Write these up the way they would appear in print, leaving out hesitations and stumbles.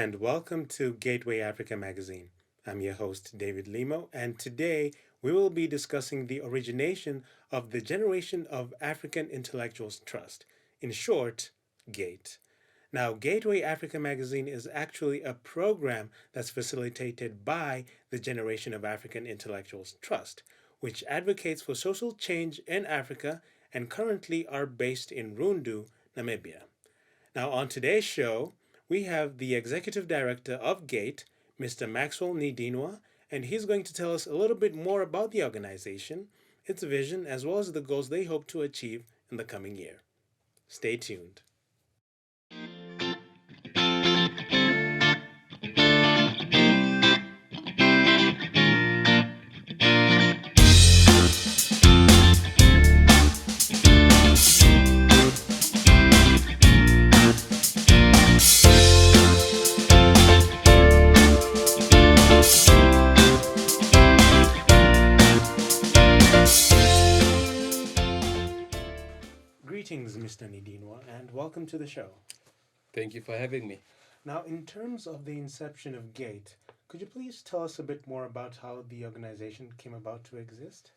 and welcome to Gateway Africa magazine. I'm your host, David Limo, and today we will be discussing the origination of the Generation of African Intellectuals Trust, in short, GAIT. Now, Gateway Africa magazine is actually a program that's facilitated by the Generation of African Intellectuals Trust, which advocates for social change in Africa and currently are based in Rundu, Namibia. Now, on today's show, we have the executive director of GATE, Mr. Maxwell Nidinwa, and he's going to tell us a little bit more about the organization, its vision, as well as the goals they hope to achieve in the coming year. Stay tuned. Greetings, Mr. Nidinwa, and welcome to the show. Thank you for having me. Now, in terms of the inception of GATE, could you please tell us a bit more about how the organization came about to exist?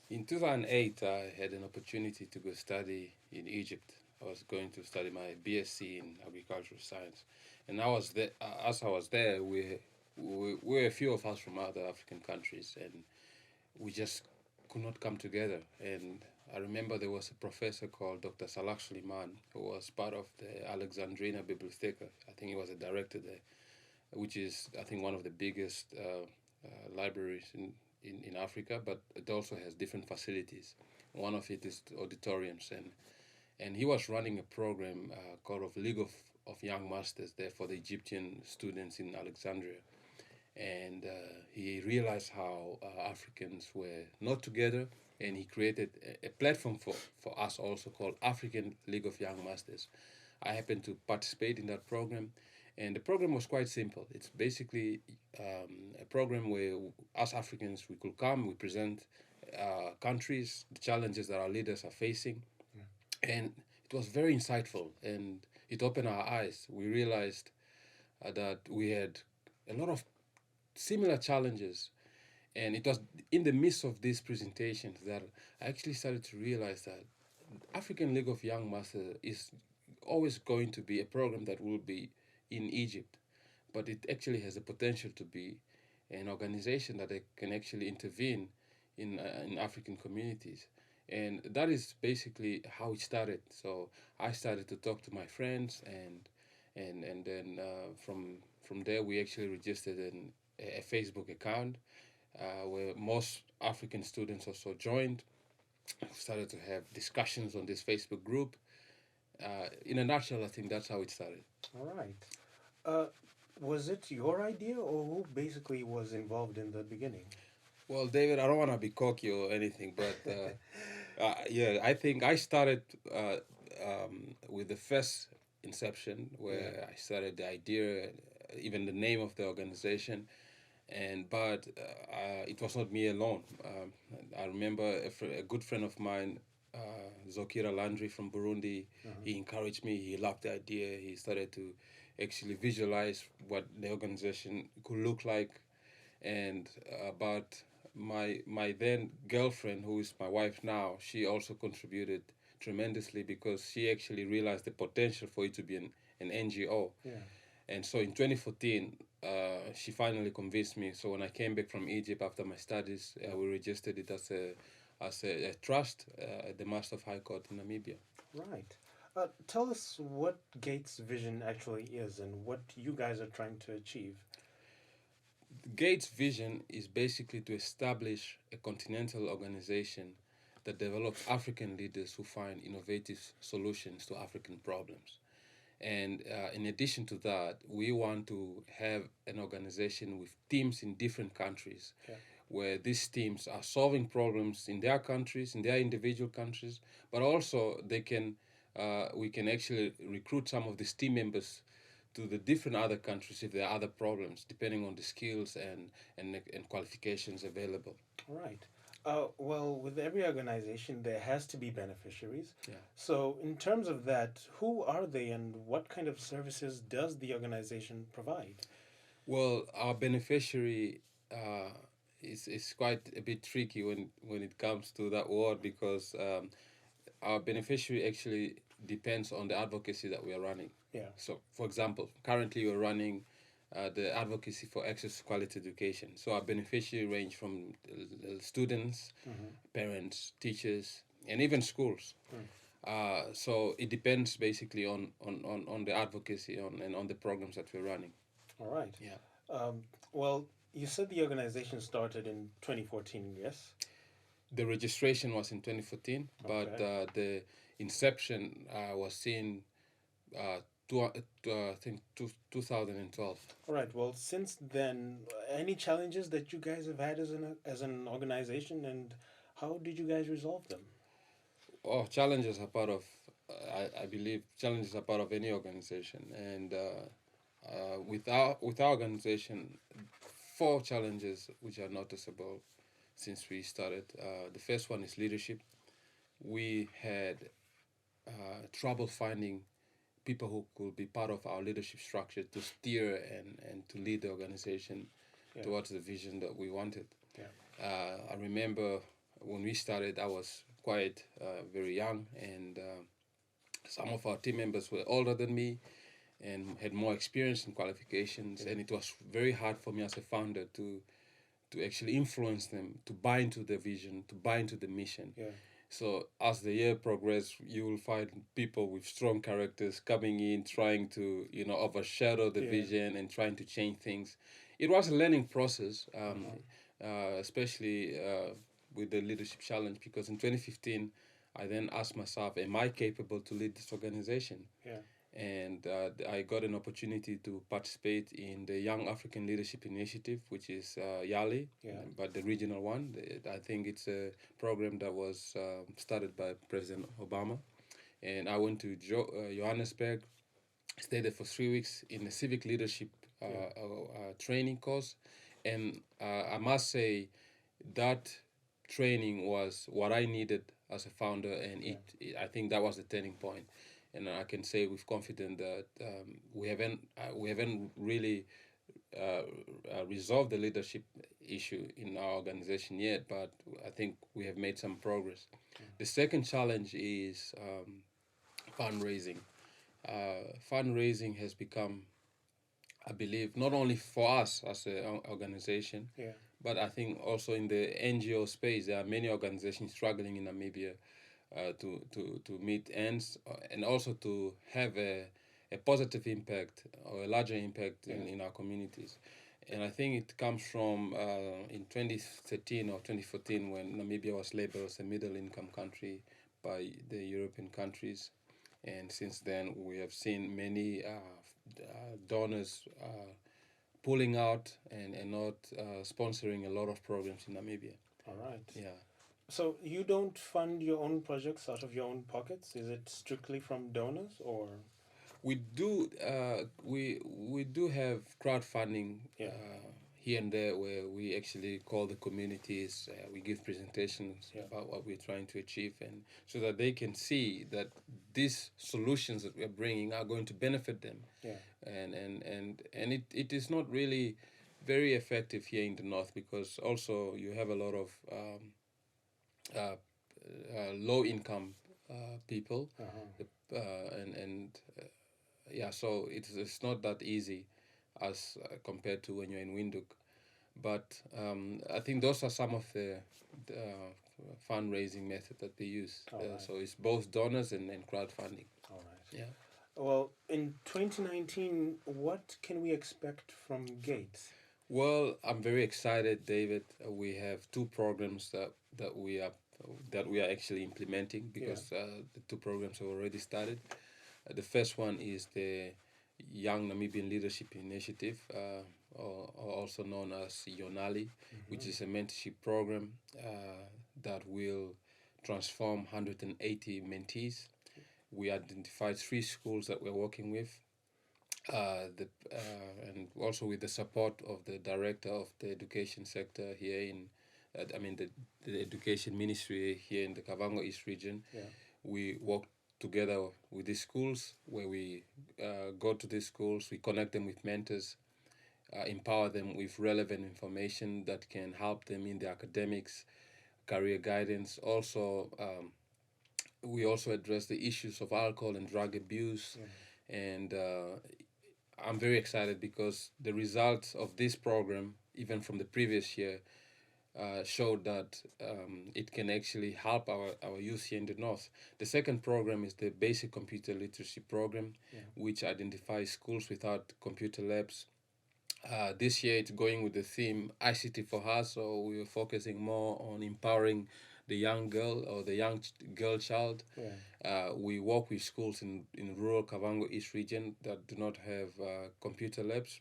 In 2008, I had an opportunity to go study in Egypt. I was going to study my BSc in agricultural science, and I was there. As I was there, we were a few of us from other African countries, and we just could not come together. And I remember there was a professor called Dr. Salah Suleiman who was part of the Alexandrina Bibliotheca. I think he was a director there, which is, I think, one of the biggest libraries in Africa, but it also has different facilities. One of it is auditoriums, and he was running a program called of League of Young Masters there for the Egyptian students in Alexandria. And he realized how Africans were not together, and he created a platform for us also called African League of Young Masters. I happened to participate in that program, and the program was quite simple. It's basically a program where us Africans, we could come, we present countries, the challenges that our leaders are facing, and it was very insightful, and it opened our eyes. We realized that we had a lot of similar challenges. And it was in the midst of these presentations that I actually started to realize that African League of Young Masters is always going to be a program that will be in Egypt, but it actually has the potential to be an organization that can actually intervene in African communities. And that is basically how it started. So I started to talk to my friends, and then from there we actually registered a Facebook account where most African students also joined. Started to have discussions on this Facebook group. In a nutshell, I think that's how it started. All right. Uh, was it your idea, or who basically was involved in the beginning? Well, David, I don't want to be cocky or anything, but yeah, I think I started with the first inception where I started the idea, even the name of the organization, and but it was not me alone. I remember a good friend of mine, Zokira Landry from Burundi. He encouraged me. He loved the idea. He started to actually visualize what the organization could look like, and but my then girlfriend, who is my wife now, she also contributed tremendously because she actually realized the potential for it to be an NGO. Yeah. And so in 2014, she finally convinced me. So when I came back from Egypt after my studies, we registered it as a trust at the Master of High Court in Namibia. Right. Tell us what GATE's vision actually is and what you guys are trying to achieve. Gates' vision is basically to establish a continental organization that develops African leaders who find innovative solutions to African problems. And in addition to that, we want to have an organization with teams in different countries, Okay. where these teams are solving problems in their countries, in their individual countries, but also we can actually recruit some of these team members to the different other countries if there are other problems, depending on the skills and qualifications available. All right. Well, with every organization, there has to be beneficiaries. Yeah. So, in terms of that, who are they and what kind of services does the organization provide? Well, our beneficiary uh, is quite a bit tricky when it comes to that word because our beneficiary actually depends on the advocacy that we are running. Yeah. So, for example, currently we're running the advocacy for access to quality education. So our beneficiary range from students, Mm-hmm. parents, teachers, and even schools. So it depends basically on the advocacy and on the programs that we're running. All right. Yeah. Um, well, you said the organization started in 2014, yes? The registration was in 2014, but Okay. the inception was seen, uh, I think, 2012. All right. Well, since then, any challenges that you guys have had as an organization, and how did you guys resolve them? Oh, challenges are part of, I believe, challenges are part of any organization. And with our organization, four challenges which are noticeable since we started. The first one is leadership. We had trouble finding people who could be part of our leadership structure to steer and to lead the organization Yeah. towards the vision that we wanted. Yeah. I remember when we started, I was quite very young, and some of our team members were older than me and had more experience and qualifications, Yeah. and it was very hard for me as a founder to actually influence them to buy into the vision, to buy into the mission. Yeah. So as the year progressed, you will find people with strong characters coming in, trying to overshadow the Yeah. vision and trying to change things. It was a learning process, especially with the leadership challenge, because in 2015, I then asked myself, "Am I capable to lead this organization?" Yeah. And I got an opportunity to participate in the Young African Leadership Initiative, which is YALI, Yeah. but the regional one. I think it's a program that was started by President Obama. And I went to Johannesburg, stayed there for 3 weeks in a civic leadership Yeah. training course. And I must say that training was what I needed as a founder, and Yeah. I think that was the turning point. And I can say with confidence that we haven't really resolved the leadership issue in our organization yet, but I think we have made some progress. The second challenge is fundraising. Fundraising has become, I believe, not only for us as an organization, Yeah. but I think also in the NGO space, there are many organizations struggling in Namibia to meet ends and also to have a positive impact or a larger impact Yeah. in our communities. And I think it comes from in 2013 or 2014 when Namibia was labeled as a middle income country by the European countries. And since then, we have seen many donors pulling out and not sponsoring a lot of programs in Namibia. All right. Yeah. So you don't fund your own projects out of your own pockets? Is it strictly from donors or? We do have crowdfunding Yeah. here and there where we actually call the communities. We give presentations Yeah. about what we're trying to achieve, and so that they can see that these solutions that we're bringing are going to benefit them. Yeah. And it is not really very effective here in the north because also you have a lot of uh, low income people, Uh-huh. and yeah, so it's not that easy as compared to when you're in Windhoek. But I think those are some of the fundraising methods that they use. All right. So it's both donors and crowdfunding. All right. Yeah. Well, in 2019, what can we expect from GAIT? Well, I'm very excited, David. We have two programs that we are actually implementing Yeah. because the two programs have already started. The first one is the Young Namibian Leadership Initiative, or also known as YONALI, which is a mentorship program that will transform 180 mentees. We identified three schools that we're working with, and also with the support of the director of the education sector here in the education ministry here in the Kavango East region. Yeah. We work together with these schools, where we go to these schools, we connect them with mentors, empower them with relevant information that can help them in their academics, career guidance. Also, we also address the issues of alcohol and drug abuse. And I'm very excited because the results of this program, even from the previous year, showed that it can actually help our youth here in the north. The second program is the basic computer literacy program, which identifies schools without computer labs. This year it's going with the theme ICT for her, so we were focusing more on empowering the young girl or the young girl child. We work with schools in rural Kavango East region that do not have computer labs.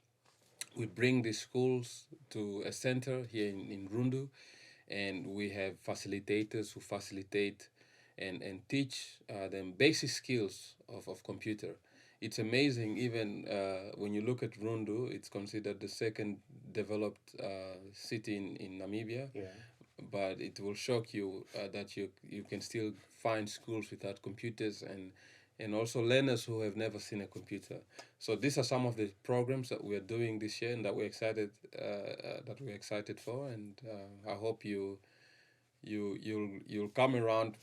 We bring these schools to a center here in Rundu, and we have facilitators who facilitate and teach them basic skills of computer. It's amazing, even when you look at Rundu, it's considered the second developed city in Namibia. But it will shock you that you can still find schools without computers, and also learners who have never seen a computer. So these are some of the programs that we are doing this year and that we're excited for, and I hope you'll come around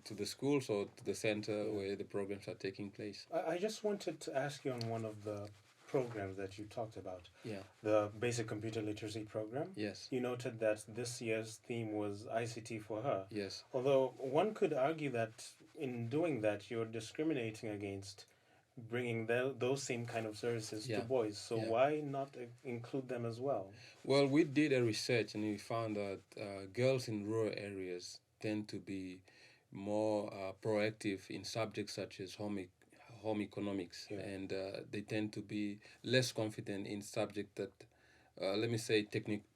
to the schools or to the center where the programs are taking place. I just wanted to ask you on one of the programs that you talked about, Yeah. the basic computer literacy program. Yes. You noted that this year's theme was ICT for her. Yes. Although one could argue that in doing that, you're discriminating against bringing those same kind of services to boys. So why not include them as well? Well, we did a research and we found that girls in rural areas tend to be more proactive in subjects such as home economics, and they tend to be less confident in subjects that, let me say,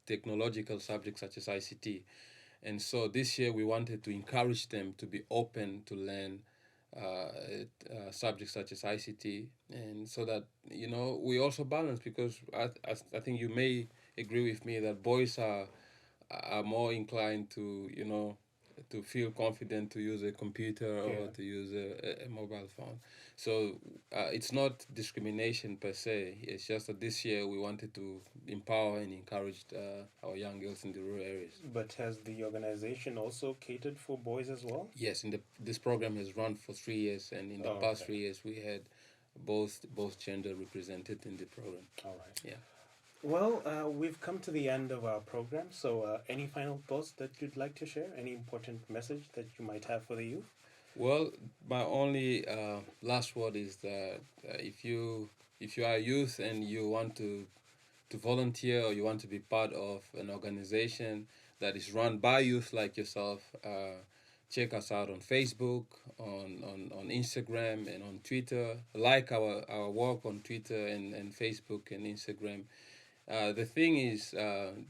technological subjects such as ICT. And so this year we wanted to encourage them to be open to learn subjects such as ICT, and so that, we also balance, because I think you may agree with me that boys are more inclined to, to feel confident to use a computer or to use a mobile phone. So it's not discrimination per se. It's just that this year we wanted to empower and encourage our young girls in the rural areas. But has the organization also catered for boys as well? Yes, this program has run for 3 years, and in the past 3 years we had both gender represented in the program. All right. Yeah. Well, we've come to the end of our program, so any final thoughts that you'd like to share? Any important message that you might have for the youth? Well, my only last word is that if you are a youth and you want to volunteer, or you want to be part of an organization that is run by youth like yourself, check us out on Facebook, on Instagram, and on Twitter. Like our work on Twitter and Facebook and Instagram. The thing is,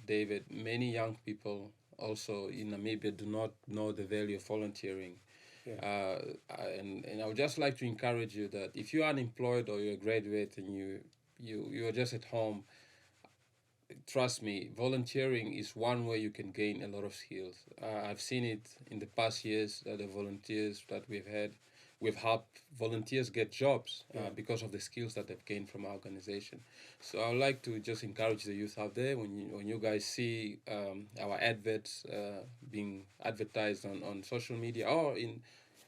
David, many young people also in Namibia do not know the value of volunteering. And I would just like to encourage you that if you're unemployed or you're a graduate and you are just at home, trust me, volunteering is one way you can gain a lot of skills. I've seen it in the past years, the volunteers that we've helped volunteers get jobs because of the skills that they've gained from our organization. So I would like to just encourage the youth out there, when you guys see our adverts being advertised on social media, or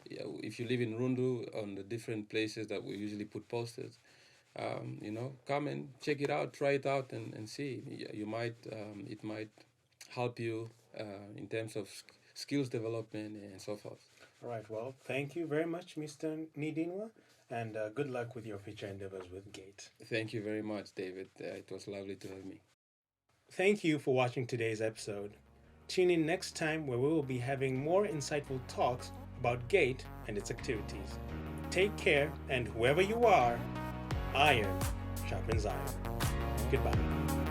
if you live in Rundu, on the different places that we usually put posters, come and check it out, try it out, and see. It might help you in terms of skills development and so forth. All right. Well, thank you very much, Mr. Nidinwa, and good luck with your future endeavors with GAIT. Thank you very much, David. It was lovely to have me. Thank you for watching today's episode. Tune in next time, where we will be having more insightful talks about GAIT and its activities. Take care, and whoever you are, iron sharpens iron. Goodbye.